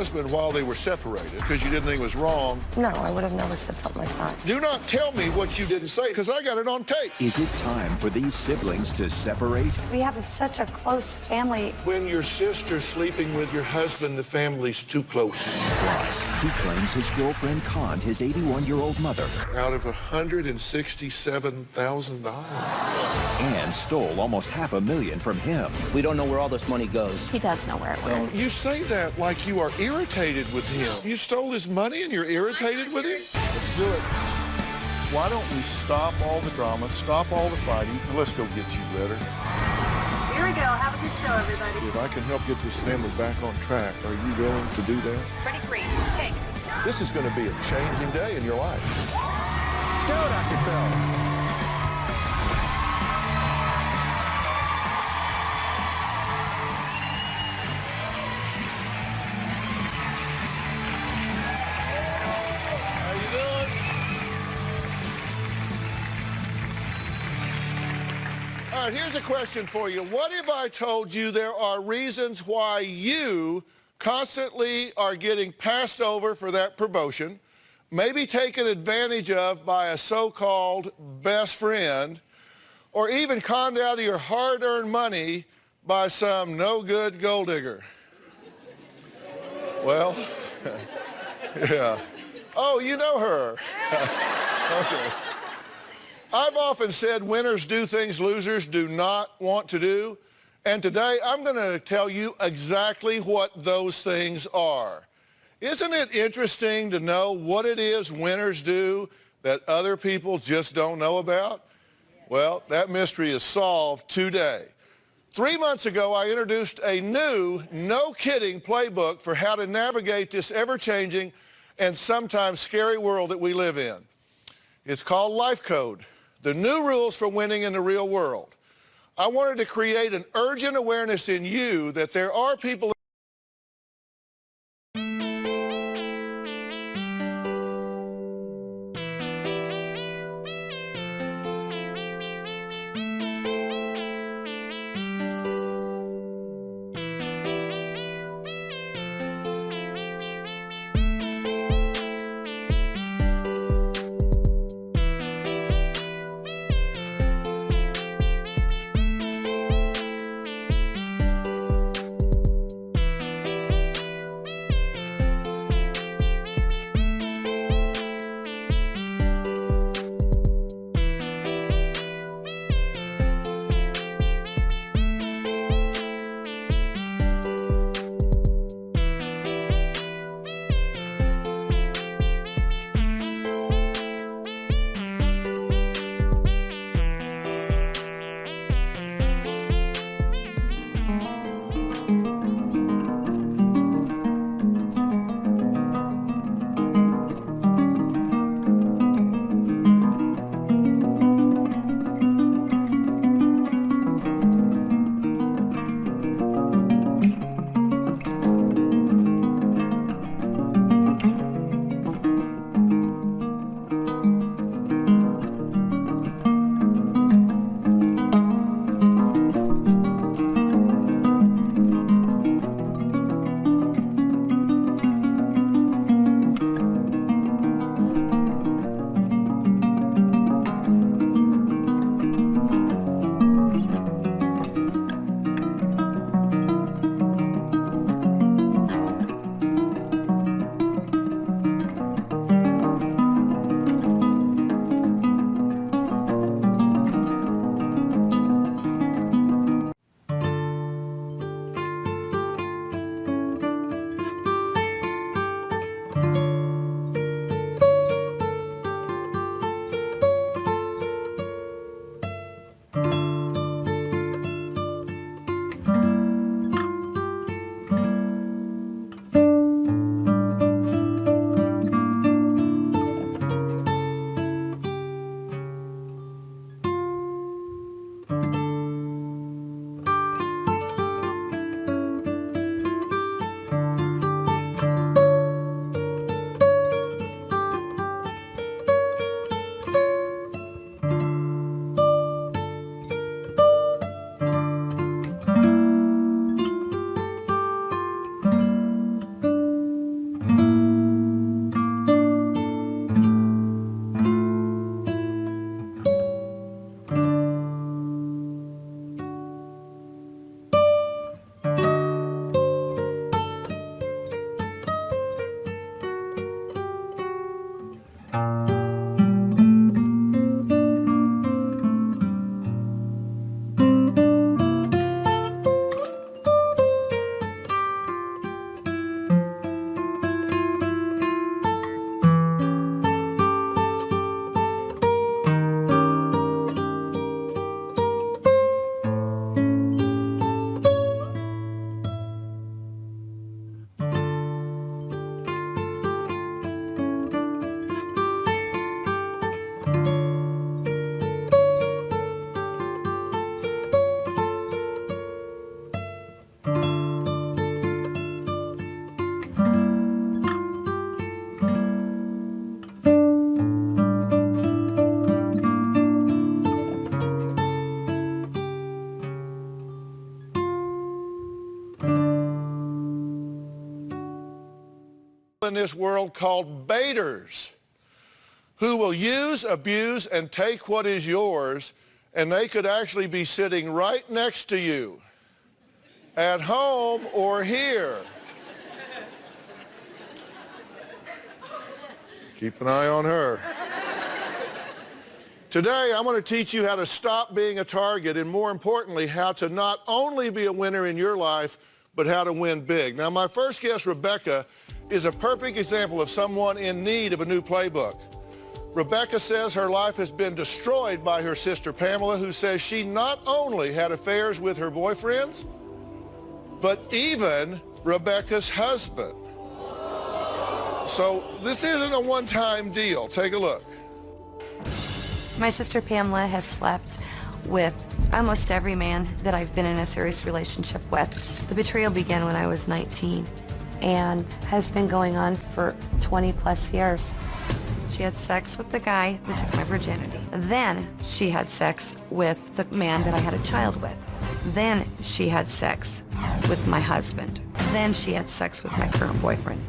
husband while they were separated because you didn't think it was wrong. No, I would have never said something like that. Do not tell me what you didn't say because I got it on tape. Is it time for these siblings to separate? We have such a close family. When your sister's sleeping with your husband, the family's too close. Plus, he claims his girlfriend conned his 81-year-old mother. Out of $167,000. And stole almost $500,000 from him. We don't know where all this money goes. He does know where it went. You say that like you are irritated with him. You stole his money and you're irritated with him? Let's do it. Why don't we stop all the drama, stop all the fighting, and let's go get you better. Here we go. Have a good show, everybody. If I can help get this family back on track, are you willing to do that? Ready, free, take. This is going to be a changing day in your life. Go, Dr. Phil. All right, here's a question for you. What if I told you there are reasons why you constantly are getting passed over for that promotion, maybe taken advantage of by a so-called best friend, or even conned out of your hard-earned money by some no-good gold digger? Well, yeah. Oh, you know her. Okay. I've often said winners do things losers do not want to do, and today I'm going to tell you exactly what those things are. Isn't it interesting to know what it is winners do that other people just don't know about? Well, that mystery is solved today. 3 months ago, I introduced a new, no-kidding playbook for how to navigate this ever-changing and sometimes scary world that we live in. It's called Life Code. The new rules for winning in the real world. I wanted to create an urgent awareness in you that there are people in this world called baiters who will use, abuse, and take what is yours, and they could actually be sitting right next to you at home or here. Keep an eye on her. Today, I'm going to teach you how to stop being a target and, more importantly, how to not only be a winner in your life, but how to win big. Now, my first guest, Rebecca, is a perfect example of someone in need of a new playbook. Rebecca says her life has been destroyed by her sister Pamela, who says she not only had affairs with her boyfriends, but even Rebecca's husband. So this isn't a one-time deal. Take a look. My sister Pamela has slept with almost every man that I've been in a serious relationship with. The betrayal began when I was 19 and has been going on for 20 plus years. She had sex with the guy that took my virginity. Then she had sex with the man that I had a child with. Then she had sex with my husband. Then she had sex with my current boyfriend.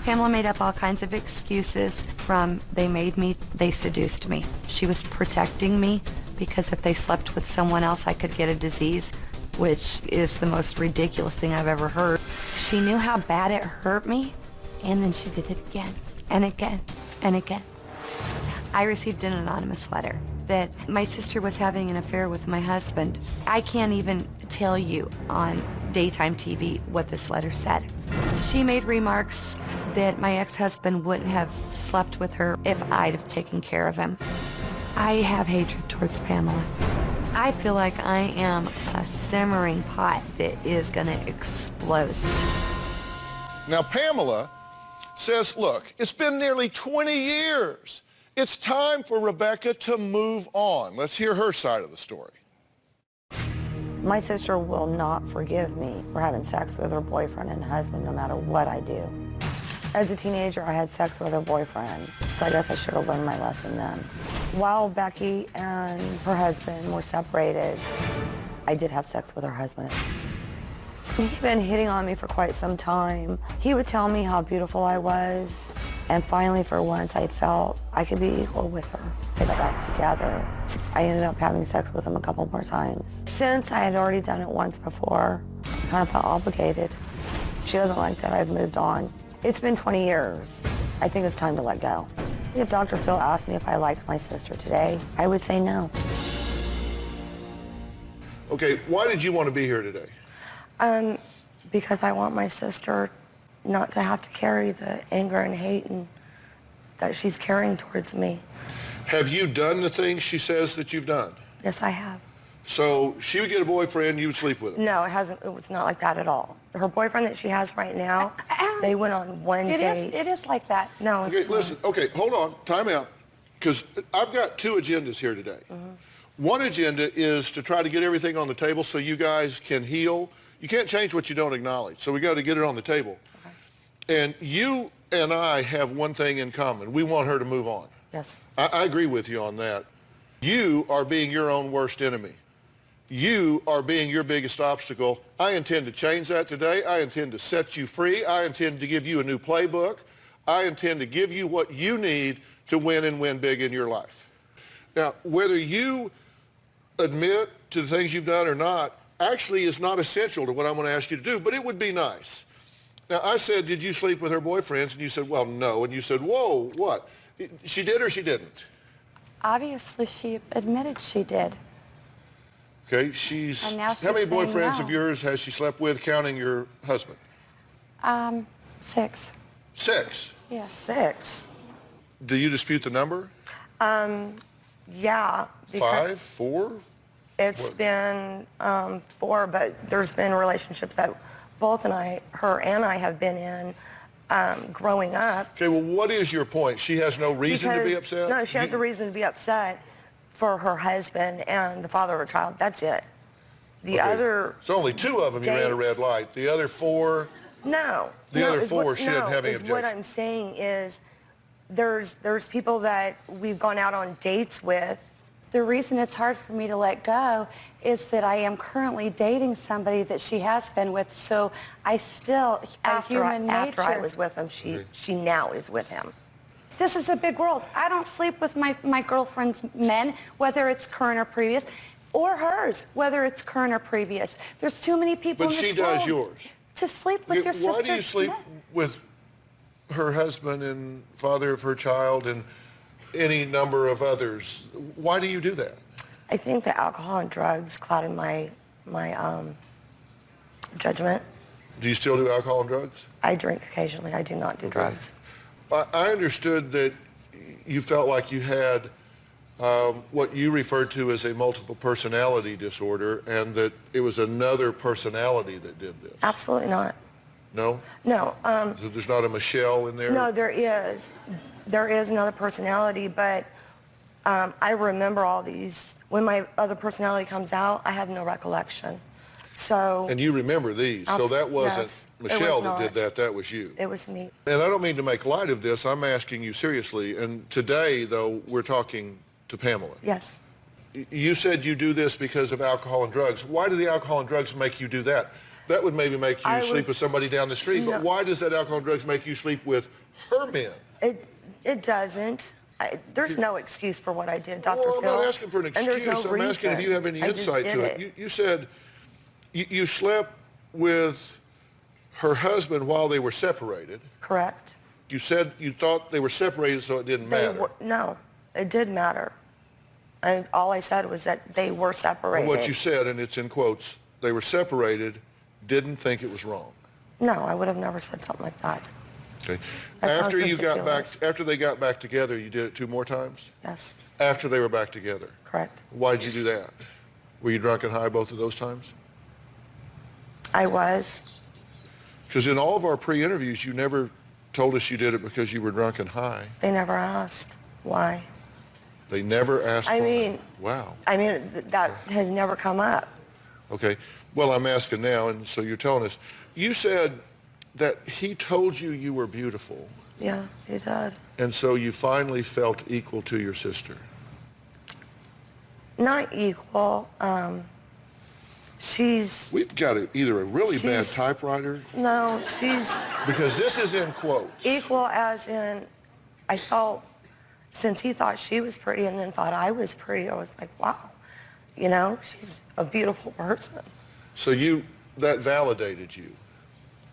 Pamela made up all kinds of excuses from they made me, they seduced me. She was protecting me because if they slept with someone else, I could get a disease, which is the most ridiculous thing I've ever heard. She knew how bad it hurt me, and then she did it again and again and again. I received an anonymous letter that my sister was having an affair with my husband. I can't even tell you on daytime TV what this letter said. She made remarks that my ex-husband wouldn't have slept with her if I'd have taken care of him. I have hatred towards Pamela. I feel like I am a simmering pot that is gonna explode. Now, Pamela says, look, it's been nearly 20 years. It's time for Rebecca to move on. Let's hear her side of the story. My sister will not forgive me for having sex with her boyfriend and husband no matter what I do. As a teenager, I had sex with her boyfriend, so I guess I should have learned my lesson then. While Becky and her husband were separated, I did have sex with her husband. He'd been hitting on me for quite some time. He would tell me how beautiful I was, and finally, for once, I felt I could be equal with her. They got back together. I ended up having sex with him a couple more times. Since I had already done it once before, I kind of felt obligated. She doesn't like that I've moved on. It's been 20 years. I think it's time to let go. If Dr. Phil asked me if I liked my sister today, I would say no. Okay, why did you want to be here today? Because I want my sister not to have to carry the anger and hate that she's carrying towards me. Have you done the things she says that you've done? Yes, I have. So she would get a boyfriend, you would sleep with him? No, it was not like that at all. Her boyfriend that she has right now, they went on one date. It is like that. No, it's Okay, not. listen, okay, hold on, time out. Because I've got two agendas here today. One agenda is to try to get everything on the table so you guys can heal. You can't change what you don't acknowledge, so we got to get it on the table. Okay. And you and I have one thing in common. We want her to move on. Yes. I agree with you on that. You are being your own worst enemy. You are being your biggest obstacle. I intend to change that today. I intend to set you free. I intend to give you a new playbook. I intend to give you what you need to win and win big in your life. Now, whether you admit to the things you've done or not actually is not essential to what I'm going to ask you to do, but it would be nice. Now, I said, did you sleep with her boyfriends? And you said, well, no. And you said, whoa, what? She did or she didn't? Obviously, she admitted she did. Okay, And now she's how many saying boyfriends no. of yours has she slept with, counting your husband? 6. 6. Yeah. 6? Do you dispute the number? Yeah. 5, 4? It's been 4, but there's been relationships that both her and I have been in growing up. Okay, well, what is your point? She has no reason to be upset? No, she has a reason to be upset for her husband and the father of her child. That's it. The other So only 2 of them you ran a red light. The other 4? No. The other 4 she didn't have any objection. What I'm saying is there's people that we've gone out on dates with The reason it's hard for me to let go is that I am currently dating somebody that she has been with, so I still, After I was nature. with him, she now is with him. This is a big world. I don't sleep with my girlfriend's men, whether it's current or previous, or hers, whether it's current or previous. There's too many people But in this she does world yours. to sleep with your sister's Why do you sleep men. with her husband and father of her child and any number of others? Why do you do that? I think that alcohol and drugs clouded my judgment. Do you still do alcohol and drugs? I drink occasionally. I do not do drugs. I understood that you felt like you had what you referred to as a multiple personality disorder, and that it was another personality that did this. Absolutely not. No? No. So there's not a Michelle in there? No, there is. There is another personality, but I remember all these. When my other personality comes out, I have no recollection. So. And you remember these, so that wasn't yes, it Michelle was that did not. that was you. It was me. And I don't mean to make light of this, I'm asking you seriously, and today, though, we're talking to Pamela. Yes. You said you do this because of alcohol and drugs. Why do the alcohol and drugs make you do that? That would maybe make you sleep with somebody down the street, but why does that alcohol and drugs make you sleep with her men? It doesn't. There's no excuse for what I did, Dr. Well, I'm Phil. not asking for an And there's excuse. no I'm asking if you have any reason. I just insight did to it. You said you slept with her husband while they were separated. Correct. You said you thought they were separated, so it didn't matter. No, it did matter. And all I said was that they were separated. What you said, and it's in quotes, they were separated, didn't think it was wrong. No, I would have never said something like that. Okay. That After sounds you got back, ridiculous. after they got back together, you did it 2 more times? Yes, After they were back together? correct. Why'd you do that? Were you drunk and high both of those times? I was. Because in all of our pre-interviews, you never told us you did it because you were drunk and high. They never asked why. They never asked I why. mean- Wow. That has never come up. Okay. Well, I'm asking now, and so you're telling us. You said that he told you you were beautiful, Yeah, he did. and so you finally felt equal to your sister. Not equal. She's, We've got either a really bad She's- typewriter, no, she's because this is in quotes. equal as in, I felt, since he thought she was pretty and then thought I was pretty, I was like, wow, you know, she's a beautiful person. So that validated you.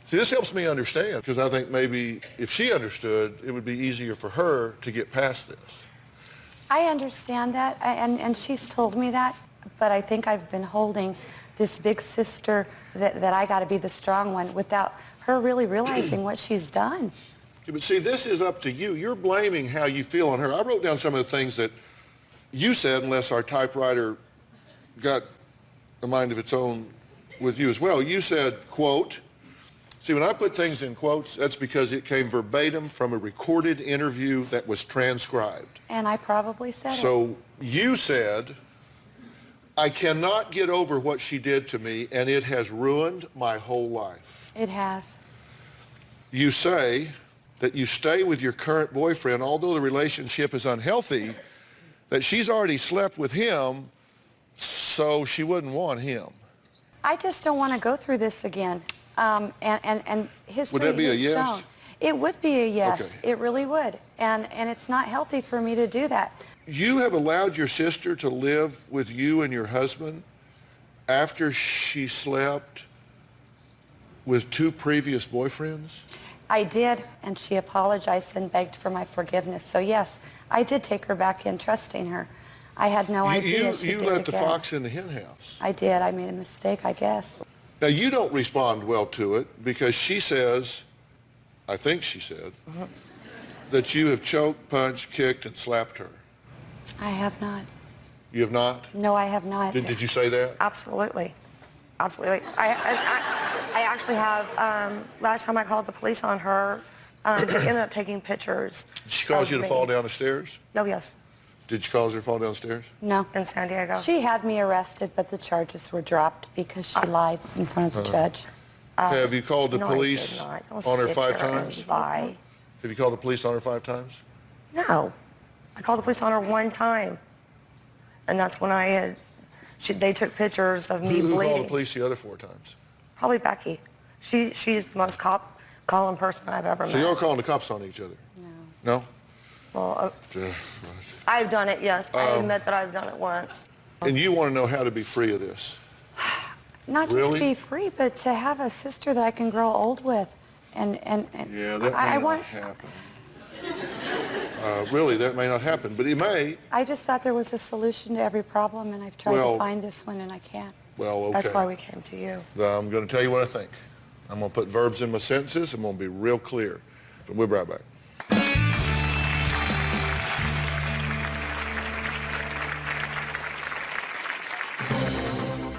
See, this helps me understand, because I think maybe if she understood, it would be easier for her to get past this. I understand that, and she's told me that, but I think I've been holding this big sister that I got to be the strong one without her really realizing what she's done. Yeah, but see, this is up to you. You're blaming how you feel on her. I wrote down some of the things that you said, unless our typewriter got a mind of its own with you as well. You said, quote, see, when I put things in quotes, that's because it came verbatim from a recorded interview that was transcribed. And I probably said it. So you said, I cannot get over what she did to me, and it has ruined my whole life. It has. You say that you stay with your current boyfriend, although the relationship is unhealthy, that she's already slept with him, so she wouldn't want him. I just don't want to go through this again. And history Would that be a has yes? shown. It would be a yes. Okay. It really would. And it's not healthy for me to do that. You have allowed your sister to live with you and your husband after she slept with 2 previous boyfriends? I did, and she apologized and begged for my forgiveness. So yes, I did take her back in, trusting her. I had no idea she You did let it the again. fox in the hen house. I did. I made a mistake, I guess. Now, you don't respond well to it because she says, I think she said, that you have choked, punched, kicked, and slapped her. I have not. You have not? No, I have not. Did you say that? Absolutely. Absolutely. I actually have, last time I called the police on her, they ended up taking pictures. Did she cause of you to me. fall down the stairs? No, yes, Did she cause her to fall down the stairs? No. in San Diego. She had me arrested, but the charges were dropped because she lied in front of the judge. Have you called the no, I police did not. Don't on her sit 5 there and times? lie. Have you called the police on her 5 times? No. I called the police on her 1 time. And that's when they took pictures of me Who bleeding. called the police the other 4 times? Probably Becky. She's the most calling person I've ever met. So you're calling the cops on each other? No. No? Well, I've done it, yes. I admit that I've done it once. And you want to know how to be free of this? Not just Really? be free, but to have a sister that I can grow old with. And Yeah, that may not happen. Really, that may not happen, but it may. I just thought there was a solution to every problem, and I've tried to find this one, and I can't. Well, okay. That's why we came to you. I'm going to tell you what I think. I'm going to put verbs in my sentences. I'm going to be real clear. And we'll be right back.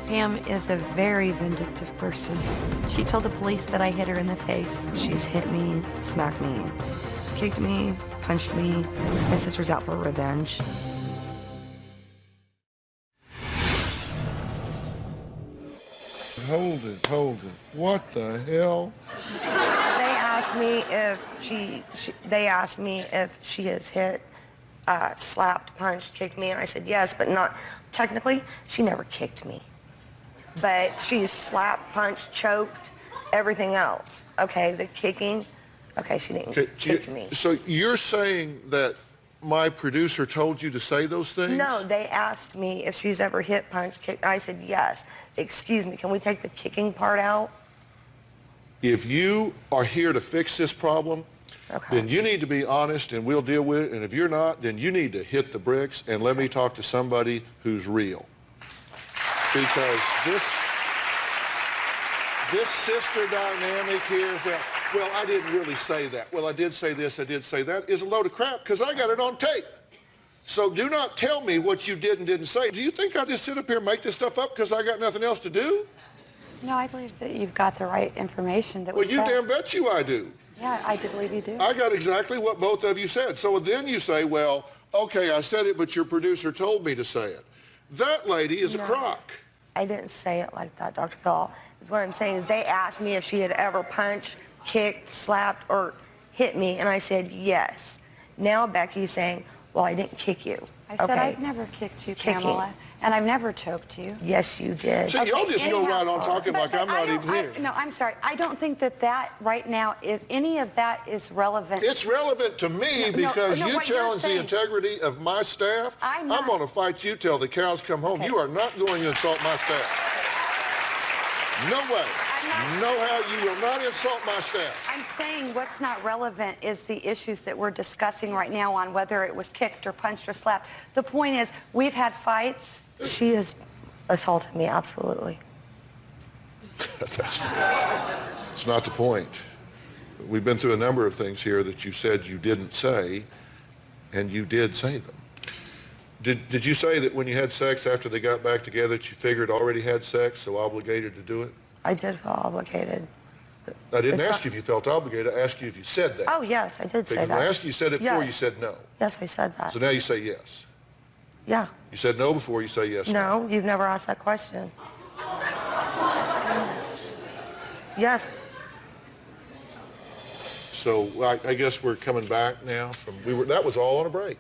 Pam is a very vindictive person. She told the police that I hit her in the face. She's hit me, smacked me, kicked me, punched me. My sister's out for revenge. Hold it. What the hell? They asked me if she has hit, slapped, punched, kicked me, and I said yes, but not technically. She never kicked me, but she's slapped, punched, choked, everything else. Okay, the kicking. Okay, she didn't kick me. So you're saying that my producer told you to say those things? No, they asked me if she's ever hit, punched, kicked. I said yes. Excuse me, can we take the kicking part out? If you are here to fix this problem, then you need to be honest and we'll deal with it. And if you're not, then you need to hit the bricks and let me talk to somebody who's real. Because this sister dynamic here, well, I didn't really say that. Well, I did say this, I did say that, is a load of crap because I got it on tape. So do not tell me what you did and didn't say. Do you think I just sit up here and make this stuff up because I got nothing else to do? No, I believe that you've got the right information that was Well, you said. damn bet you I do. Yeah, I do believe you do. I got exactly what both of you said. So then you say, well, okay, I said it, but your producer told me to say it. That lady is a crock. I didn't say it like that, Dr. Phil. Is what I'm saying is they asked me if she had ever punched, kicked, slapped, or hit me, and I said yes. Now Becky's saying, well, I didn't kick you. I said I've never kicked you, Kicking. Pamela, and I've never choked you. Yes, you did. See, y'all just go right on talking like I'm not even here. No, I'm sorry. I don't think that right now is any of that is relevant. It's relevant to me because you challenge the integrity of my staff. I'm going to fight you till the cows come home. You are not going to insult my staff. No way. No how. You will not insult my staff. I'm saying what's not relevant is the issues that we're discussing right now on whether it was kicked or punched or slapped. The point is, we've had fights. She has assaulted me, absolutely. That's not the point. We've been through a number of things here that you said you didn't say, and you did say them. Did you say that when you had sex after they got back together that you figured already had sex, so obligated to do it? I did feel obligated. I didn't ask you if you felt obligated. I asked you if you said that. Oh, yes, I did say When that. I asked you said it before, you Yes. said no. Yes, I said that. So now you say yes. Yeah. You said no before, you say yes. No, you've never asked that question. Yes. So I guess we're coming back now from, that was all on a break.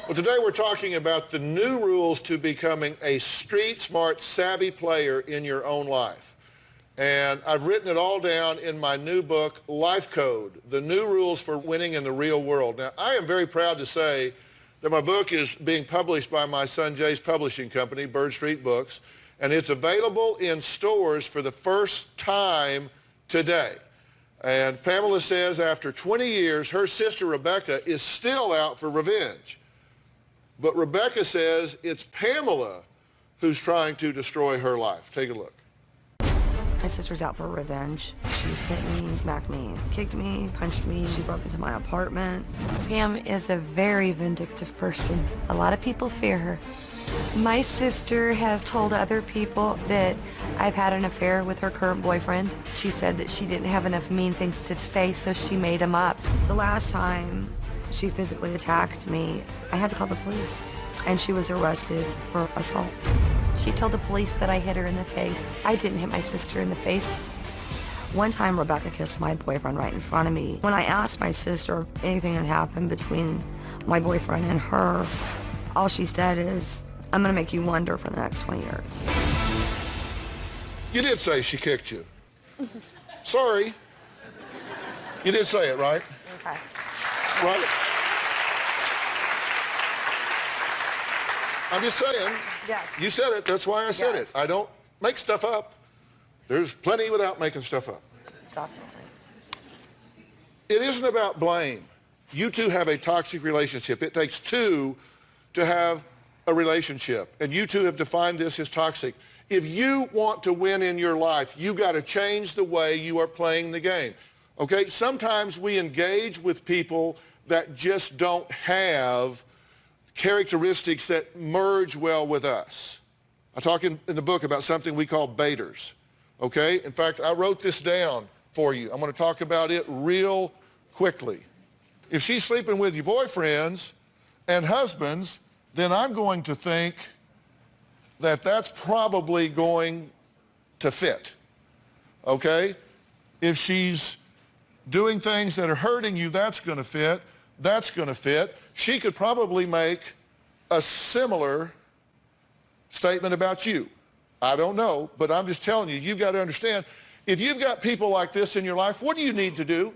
Well, today we're talking about the new rules to becoming a street smart, savvy player in your own life. And I've written it all down in my new book, Life Code, the new rules for winning in the real world. Now, I am very proud to say that my book is being published by my son Jay's publishing company, Bird Street Books, and it's available in stores for the first time today. And Pamela says after 20 years, her sister Rebecca is still out for revenge. But Rebecca says it's Pamela who's trying to destroy her life. Take a look. My sister's out for revenge. She's hit me, smacked me, kicked me, punched me. She's broke into my apartment. Pam is a very vindictive person. A lot of people fear her. My sister has told other people that I've had an affair with her current boyfriend. She said that she didn't have enough mean things to say, so she made him up. The last time she physically attacked me, I had to call the police, and she was arrested for assault. She told the police that I hit her in the face. I didn't hit my sister in the face. One time, Rebecca kissed my boyfriend right in front of me. When I asked my sister if anything had happened between my boyfriend and her, all she said is, I'm going to make you wonder for the next 20 years. You did say she kicked you. Sorry. You did say it, right? Okay. Right? I'm just saying. Yes. You said it. That's why I said Yes. it. I don't make stuff up. There's plenty without making stuff up. Definitely. It isn't about blame. You two have a toxic relationship. It takes two to have a relationship. And you two have defined this as toxic. If you want to win in your life, you got to change the way you are playing the game. Okay? Sometimes we engage with people that just don't have characteristics that merge well with us. I talk in the book about something we call baiters. Okay? In fact, I wrote this down for you. I'm going to talk about it real quickly. If she's sleeping with your boyfriends and husbands, then I'm going to think that that's probably going to fit. Okay? If she's doing things that are hurting you, that's going to fit. That's going to fit. She could probably make a similar statement about you. I don't know, but I'm just telling you, you've got to understand, if you've got people like this in your life, what do you need to do?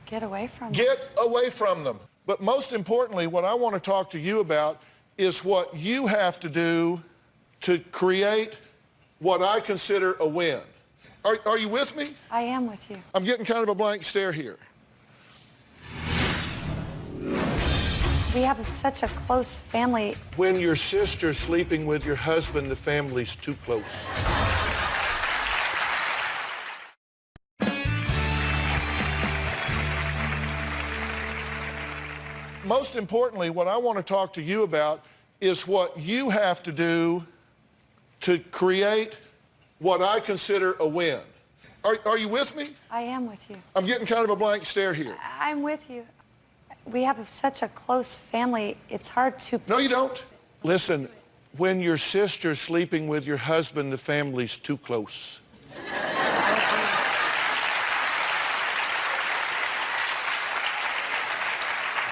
Get away from them. Get away from them. But most importantly, what I want to talk to you about is what you have to do to create what I consider a win. Are you with me? I am with you. I'm getting kind of a blank stare here. We have such a close family. When your sister's sleeping with your husband, the family's too close. Most importantly, what I want to talk to you about is what you have to do to create what I consider a win. Are you with me? I am with you. I'm getting kind of a blank stare here. I'm with you. We have such a close family, it's hard to... No, you don't. Listen, when your sister's sleeping with your husband, the family's too close.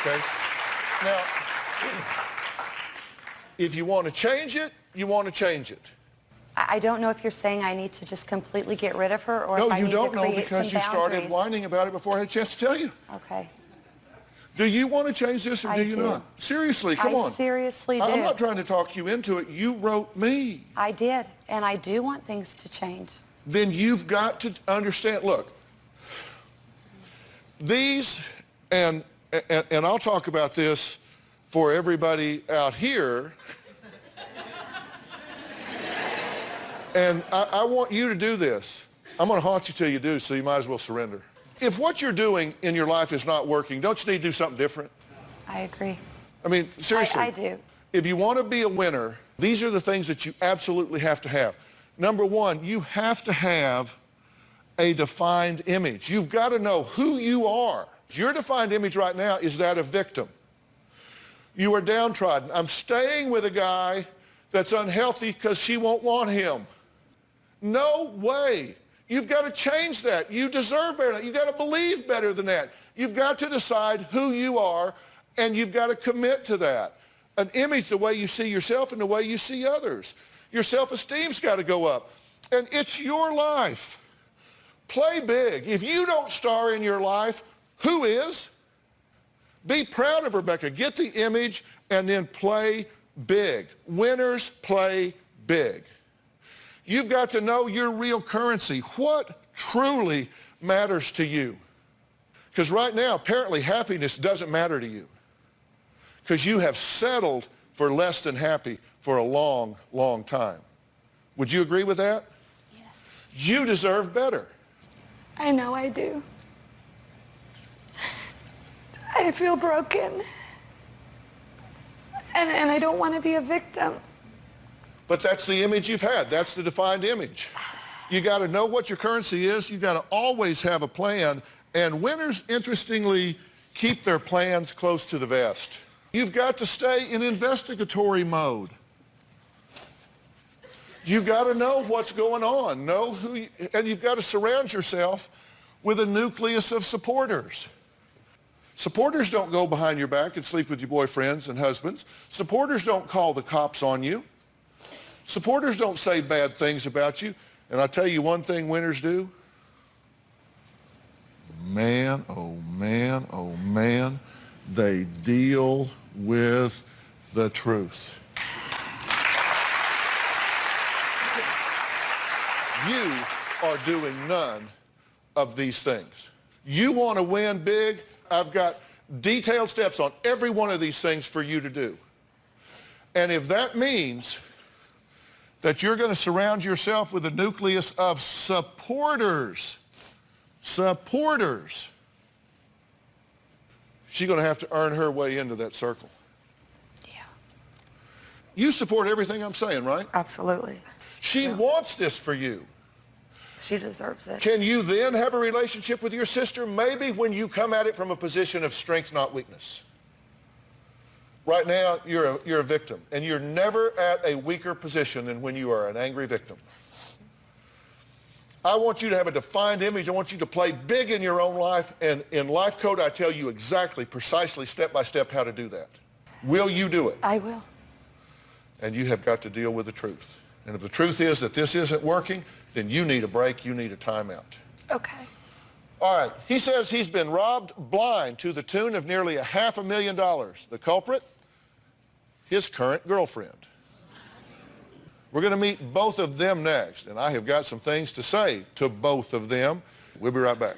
Okay? Now, if you want to change it, you want to change it. I don't know if you're saying I need to just completely get rid of her or if I No, you need to don't know create because some you started boundaries. whining about it before I had a chance to tell you. Okay. Do you want to change this or I do you do. not? Seriously, come on. I seriously do. I'm not trying to talk you into it. You wrote me. I did, and I do want things to change. Then you've got to understand, look, these, and I'll talk about this for everybody out here, and I want you to do this. I'm going to haunt you till you do, so you might as well surrender. If what you're doing in your life is not working, don't you need to do something different? I agree. I mean, seriously. I do. If you want to be a winner, these are the things that you absolutely have to have. Number one, you have to have a defined image. You've got to know who you are. Your defined image right now is that of victim. You are downtrodden. I'm staying with a guy that's unhealthy because she won't want him. No way. You've got to change that. You deserve better. You've got to believe better than that. You've got to decide who you are, and you've got to commit to that. An image, the way you see yourself and the way you see others. Your self-esteem's got to go up. And it's your life. Play big. If you don't star in your life, who is? Be proud of Rebecca. Get the image and then play big. Winners play big. You've got to know your real currency. What truly matters to you? Because right now, apparently, happiness doesn't matter to you. Because you have settled for less than happy for a long, long time. Would you agree with that? Yes. You deserve better. I know I do. I feel broken. And I don't want to be a victim. But that's the image you've had. That's the defined image. You got to know what your currency is. You got to always have a plan. And winners, interestingly, keep their plans close to the vest. You've got to stay in investigatory mode. You've got to know what's going on. Know who and you've got to surround yourself with a nucleus of supporters. Supporters don't go behind your back and sleep with your boyfriends and husbands. Supporters don't call the cops on you. Supporters don't say bad things about you. And I tell you one thing winners do. Man, oh man, oh man, they deal with the truth. You are doing none of these things. You want to win big? I've got detailed steps on every one of these things for you to do. And if that means that you're going to surround yourself with a nucleus of supporters, she's going to have to earn her way into that circle. Yeah. You support everything I'm saying, right? Absolutely. She wants this for you. She deserves it. Can you then have a relationship with your sister? Maybe when you come at it from a position of strength, not weakness. Right now, you're a victim, and you're never at a weaker position than when you are an angry victim. I want you to have a defined image. I want you to play big in your own life, and in Life Code, I tell you exactly, precisely, step by step, how to do that. Will you do it? I will. And you have got to deal with the truth. And if the truth is that this isn't working, then you need a break, you need a timeout. Okay. All right, he says he's been robbed blind to the tune of nearly $500,000. The culprit? His current girlfriend. We're going to meet both of them next, and I have got some things to say to both of them. We'll be right back.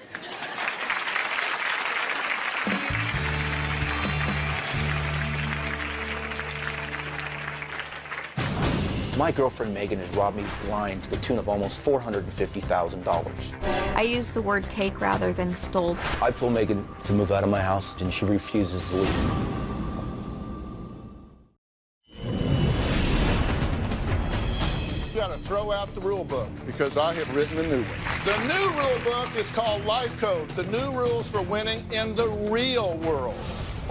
My girlfriend Megan has robbed me blind to the tune of almost $450,000. I use the word take rather than stole. I've told Megan to move out of my house, and she refuses to leave. You got to throw out the rule book because I have written a new one. The new rule book is called Life Code, the new rules for winning in the real world.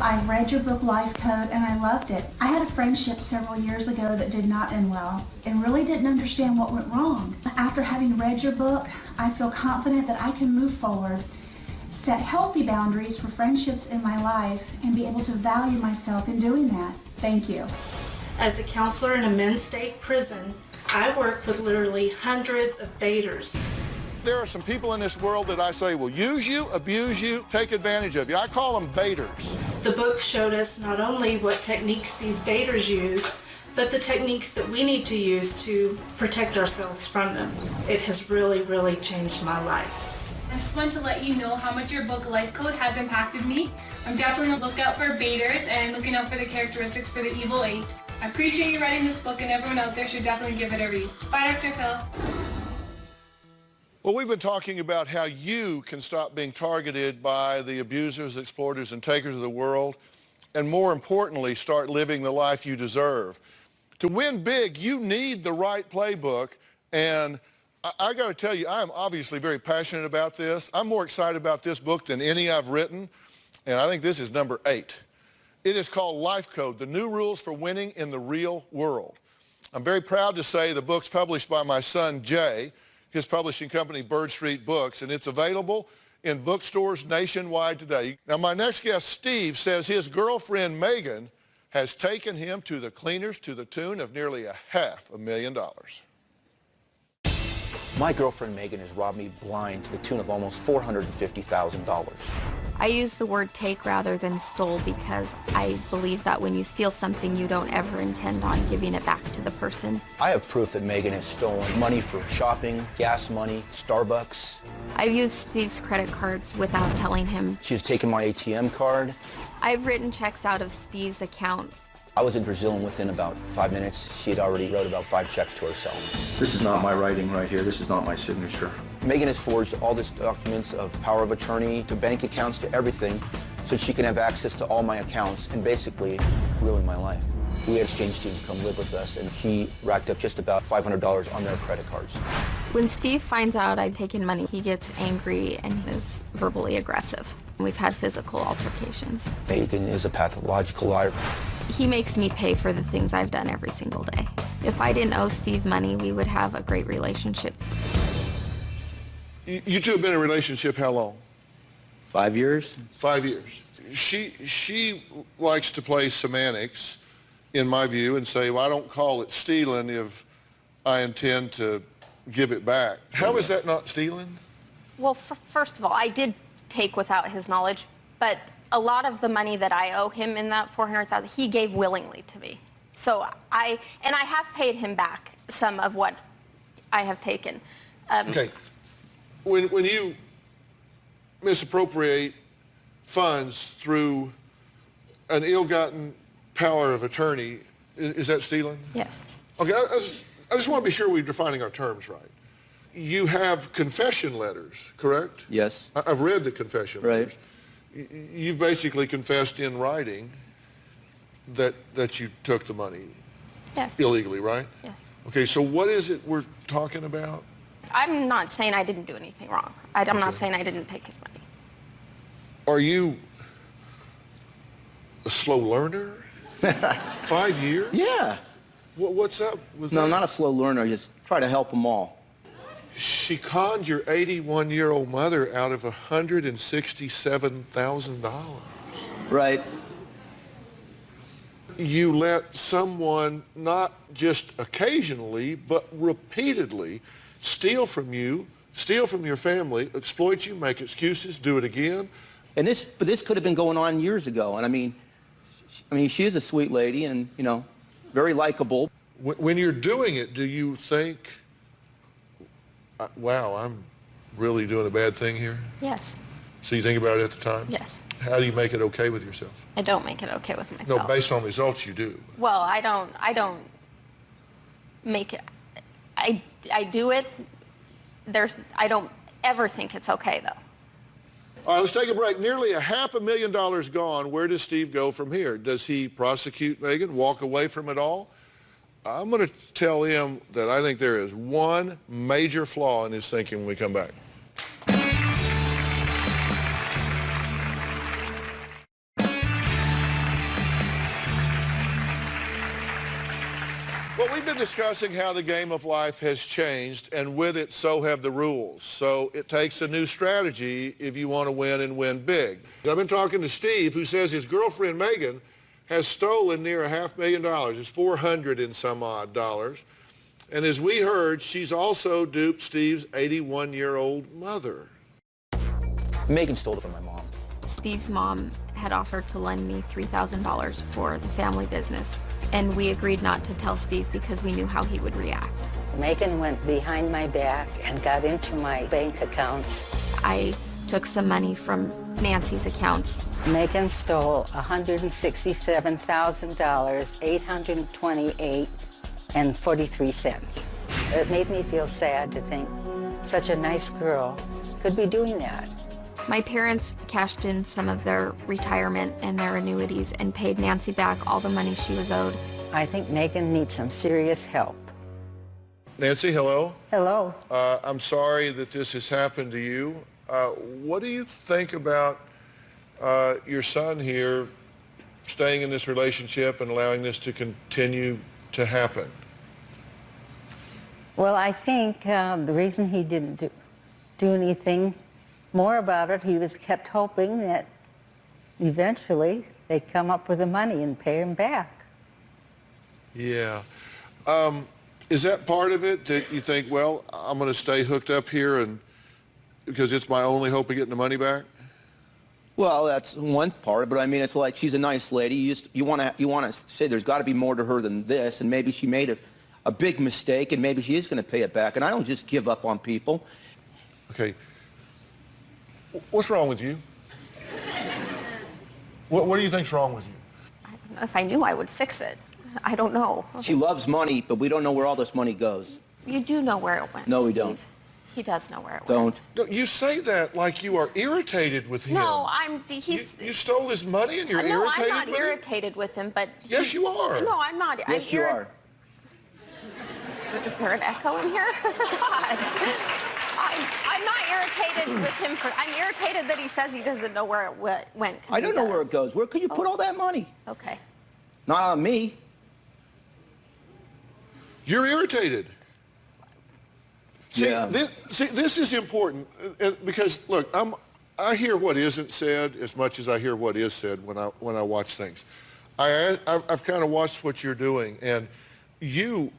I read your book, Life Code, and I loved it. I had a friendship several years ago that did not end well and really didn't understand what went wrong. After having read your book, I feel confident that I can move forward, set healthy boundaries for friendships in my life, and be able to value myself in doing that. Thank you. As a counselor in a men's state prison, I work with literally hundreds of baiters. There are some people in this world that I say will use you, abuse you, take advantage of you. I call them baiters. The book showed us not only what techniques these baiters use, but the techniques that we need to use to protect ourselves from them. It has really, really changed my life. I just want to let you know how much your book, Life Code, has impacted me. I'm definitely on the lookout for baiters and looking out for the characteristics for the evil eight. I appreciate you writing this book, and everyone out there should definitely give it a read. Bye, Dr. Phil. Well, we've been talking about how you can stop being targeted by the abusers, exploiters, and takers of the world, and more importantly, start living the life you deserve. To win big, you need the right playbook, and I got to tell you, I am obviously very passionate about this. I'm more excited about this book than any I've written, and I think this is number 8. It is called Life Code, the new rules for winning in the real world. I'm very proud to say the book's published by my son, Jay, his publishing company, Bird Street Books, and it's available in bookstores nationwide today. Now, my next guest, Steve, says his girlfriend, Megan, has taken him to the cleaners to the tune of nearly $500,000. My girlfriend Megan has robbed me blind to the tune of almost $450,000. I use the word take rather than stole because I believe that when you steal something, you don't ever intend on giving it back to the person. I have proof that Megan has stolen money for shopping, gas money, Starbucks. I've used Steve's credit cards without telling him. She's taken my ATM card. I've written checks out of Steve's account. I was in Brazil, and within about 5 minutes, she had already wrote about 5 checks to herself. This is not my writing right here. This is not my signature. Megan has forged all these documents of power of attorney to bank accounts to everything so she can have access to all my accounts and basically ruin my life. We had exchange students come live with us, and she racked up just about $500 on their credit cards. When Steve finds out I've taken money, he gets angry and is verbally aggressive. We've had physical altercations. Megan is a pathological liar. He makes me pay for the things I've done every single day. If I didn't owe Steve money, we would have a great relationship. You two have been in a relationship how long? 5 years. 5 years. She likes to play semantics, in my view, and say, well, I don't call it stealing if I intend to give it back. How is that not stealing? Well, first of all, I did take without his knowledge, but a lot of the money that I owe him in that $400,000, he gave willingly to me. So I have paid him back some of what I have taken. Okay. When you misappropriate funds through an ill-gotten power of attorney, is that stealing? Yes. Okay, I just want to be sure we're defining our terms right. You have confession letters, correct? Yes. I've read the confession letters. You've basically confessed in writing that you took the money illegally, right? Yes. Okay, so what is it we're talking about? I'm not saying I didn't do anything wrong. I'm not saying I didn't take his money. Are you a slow learner? 5 years? Yeah. What's up with that? No, I'm not a slow learner. I just try to help them all. She conned your 81-year-old mother out of $167,000. Right. You let someone not just occasionally, but repeatedly steal from you, steal from your family, exploit you, make excuses, do it again. And this could have been going on years ago. And I mean, she is a sweet lady and, you know, very likable. When you're doing it, do you think, wow, I'm really doing a bad thing here? Yes. So you think about it at the time? Yes. How do you make it okay with yourself? I don't make it okay with myself. No, based on results you do. Well, I don't make it, I do it. I don't ever think it's okay though. All right, let's take a break. Nearly $500,000 gone. Where does Steve go from here? Does he prosecute Megan, walk away from it all? I'm going to tell him that I think there is one major flaw in his thinking when we come back. Well, we've been discussing how the game of life has changed, and with it, so have the rules. So it takes a new strategy if you want to win and win big. I've been talking to Steve, who says his girlfriend, Megan, has stolen near $500,000. It's $400 and some odd dollars. And as we heard, she's also duped Steve's 81-year-old mother. Megan stole it from my mom. Steve's mom had offered to lend me $3,000 for the family business, and we agreed not to tell Steve because we knew how he would react. Megan went behind my back and got into my bank accounts. I took some money from Nancy's accounts. Megan stole $167,000, $828.43. It made me feel sad to think such a nice girl could be doing that. My parents cashed in some of their retirement and their annuities and paid Nancy back all the money she was owed. I think Megan needs some serious help. Nancy, hello. Hello. I'm sorry that this has happened to you. What do you think about your son here staying in this relationship and allowing this to continue to happen? Well, I think the reason he didn't do anything more about it, he was kept hoping that eventually they'd come up with the money and pay him back. Yeah. Is that part of it, that you think, well, I'm going to stay hooked up here and because it's my only hope of getting the money back? Well, that's one part, but I mean, it's like she's a nice lady. You want to say there's got to be more to her than this, and maybe she made a big mistake, and maybe she is going to pay it back. And I don't just give up on people. Okay. What's wrong with you? What do you think's wrong with you? I don't know. If I knew, I would fix it. I don't know. She loves money, but we don't know where all this money goes. You do know where it went, No, we Steve. don't. He does know where it Don't. went. No, you say that like you are irritated with him. No, You stole his money and you're no, irritated I'm not with irritated with him, but... Yes, you are. No, I'm not. Yes, you are. Is there an echo in here? God. I'm not irritated with him. I'm irritated that he says he doesn't know where it went. I don't know where it goes. Where could you put all that money? Okay. Not on me. You're irritated. See, Yeah. this is important because, look, I hear what isn't said as much as I hear what is said when I watch things. I've kind of watched what you're doing, and you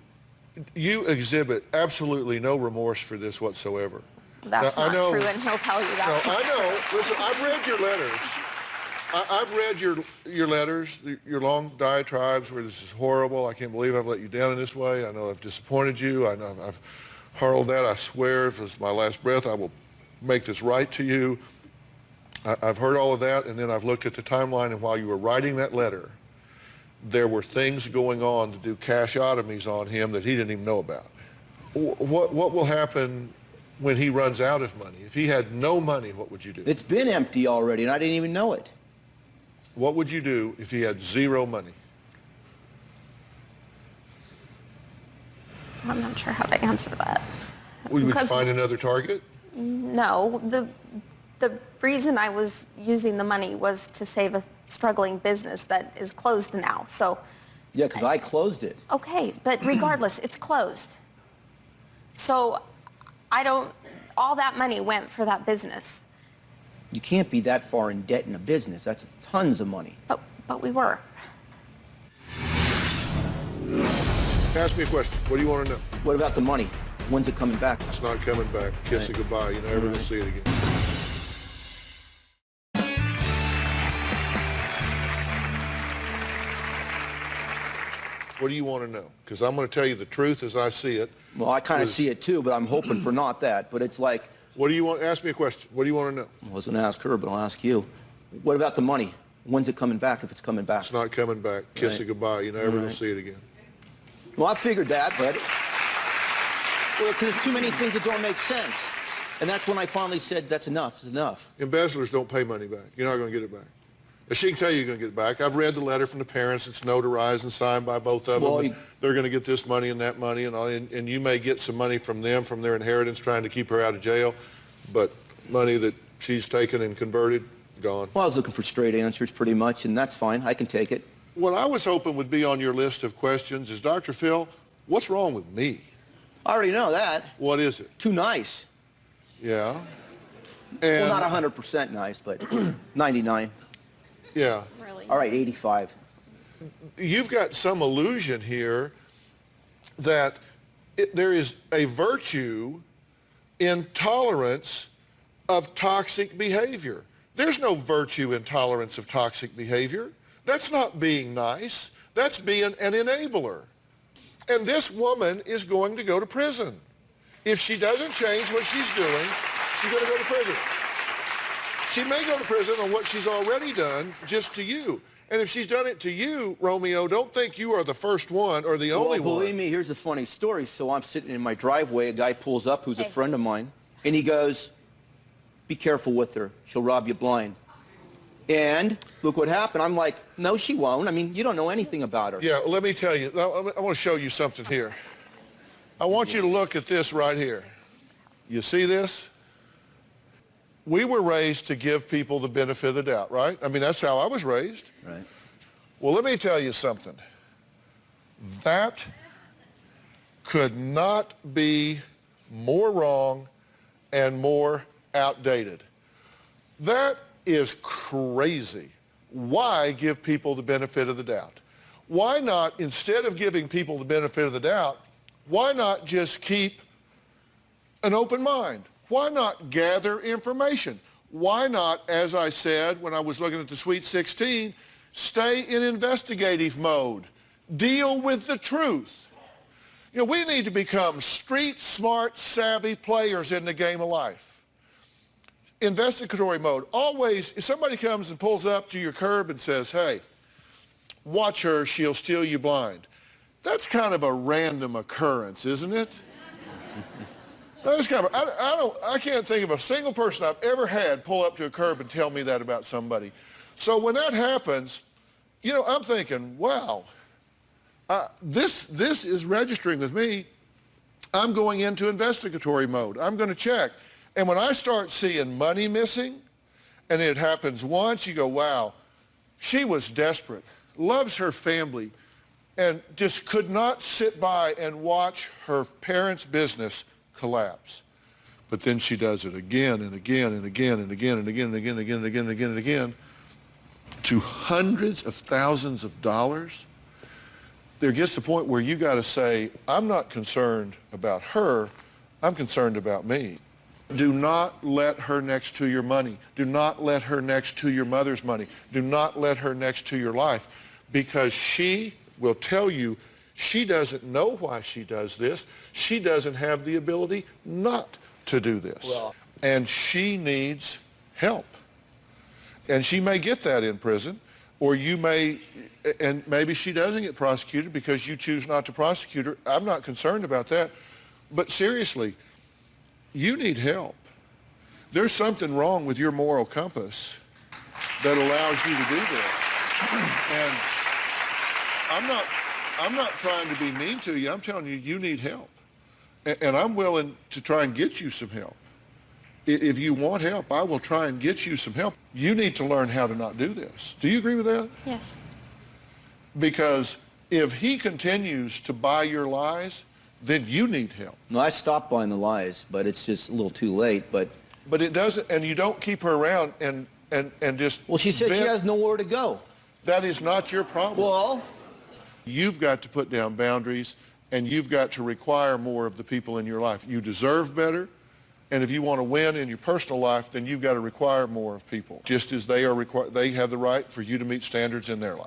exhibit absolutely no remorse for this whatsoever. That's now, not true, and he'll tell you that. No, I know. Listen, I've read your letters. I've read your letters, your long diatribes where this is horrible. I can't believe I've let you down in this way. I know I've disappointed you. I know I've hurled that. I swear, if it's my last breath, I will make this right to you. I've heard all of that, and then I've looked at the timeline, and while you were writing that letter, there were things going on to do cashotomies on him that he didn't even know about. What will happen when he runs out of money? If he had no money, what would you do? It's been empty already, and I didn't even know it. What would you do if he had zero money? I'm not sure how to answer that. Would you find another target? No, the reason I was using the money was to save a struggling business that is closed now. So. Yeah, because I closed it. Okay, but regardless, it's closed. So all that money went for that business. You can't be that far in debt in a business. That's tons of money. But we were. Ask me a question. What do you want to know? What about the money? When's it coming back? It's not coming back. Kiss it goodbye. You never will see it again. What do you want to know? Because I'm going to tell you the truth as I see it. Well, I kind of see it too, but I'm hoping for not that. But it's like... What do you want? Ask me a question. What do you want to know? I was going to ask her, but I'll ask you. What about the money? When's it coming back, if it's coming back? It's not coming back. Kiss it goodbye. You never will see it again. Well, I figured that, but... Well, because there's too many things that don't make sense. And that's when I finally said, that's enough. It's enough. Embezzlers don't pay money back. You're not going to get it back. She can tell you you're going to get it back. I've read the letter from the parents. It's notarized and signed by both of them. They're going to get this money and that money, and you may get some money from them, from their inheritance, trying to keep her out of jail. But money that she's taken and converted, gone. Well, I was looking for straight answers pretty much, and that's fine. I can take it. What I was hoping would be on your list of questions is, Dr. Phil, what's wrong with me? I already know that. What is it? Too nice. Yeah. And well, not 100% nice, but 99. Yeah. Really? All right, 85. You've got some illusion here that there is a virtue in tolerance of toxic behavior. There's no virtue in tolerance of toxic behavior. That's not being nice. That's being an enabler. And this woman is going to go to prison. If she doesn't change what she's doing, she's going to go to prison. She may go to prison on what she's already done just to you. And if she's done it to you, Romeo, don't think you are the first one or the only one. Believe me, here's a funny story. So I'm sitting in my driveway, a guy pulls up who's a friend of mine, and he goes, be careful with her. She'll rob you blind. And look what happened. I'm like, no, she won't. I mean, you don't know anything about her. Yeah, let me tell you. I want to show you something here. I want you to look at this right here. You see this? We were raised to give people the benefit of the doubt, right? I mean, that's how I was raised. Right. Well, let me tell you something. That could not be more wrong and more outdated. That is crazy. Why give people the benefit of the doubt? Why not, instead of giving people the benefit of the doubt, why not just keep an open mind? Why not gather information? Why not, as I said when I was looking at the Sweet 16, stay in investigative mode? Deal with the truth. You know, we need to become street smart, savvy players in the game of life. Investigatory mode. Always, if somebody comes and pulls up to your curb and says, hey, watch her, she'll steal you blind. That's kind of a random occurrence, isn't it? That's kind of, I can't think of a single person I've ever had pull up to a curb and tell me that about somebody. So when that happens, you know, I'm thinking, wow, this is registering with me. I'm going into investigatory mode. I'm going to check. And when I start seeing money missing, and it happens once, you go, wow, she was desperate, loves her family, and just could not sit by and watch her parents' business collapse. But then she does it again and again and again and again and again and again and again and again and again and again to hundreds of thousands of dollars. There gets the point where you got to say, I'm not concerned about her, I'm concerned about me. Do not let her next to your money. Do not let her next to your mother's money. Do not let her next to your life, because she will tell you she doesn't know why she does this. She doesn't have the ability not to do this. And she needs help. And she may get that in prison, or you may, and maybe she doesn't get prosecuted because you choose not to prosecute her. I'm not concerned about that. But seriously, you need help. There's something wrong with your moral compass that allows you to do this. And I'm not trying to be mean to you. I'm telling you, you need help. And I'm willing to try and get you some help. If you want help, I will try and get you some help. You need to learn how to not do this. Do you agree with that? Yes. Because if he continues to buy your lies, then you need help. No, I stopped buying the lies, but it's just a little too late. But it doesn't, and you don't keep her around and just... Well, she said she has nowhere to go. That is not your problem. Well... You've got to put down boundaries, and you've got to require more of the people in your life. You deserve better, and if you want to win in your personal life, then you've got to require more of people, just as they have the right for you to meet standards in their life.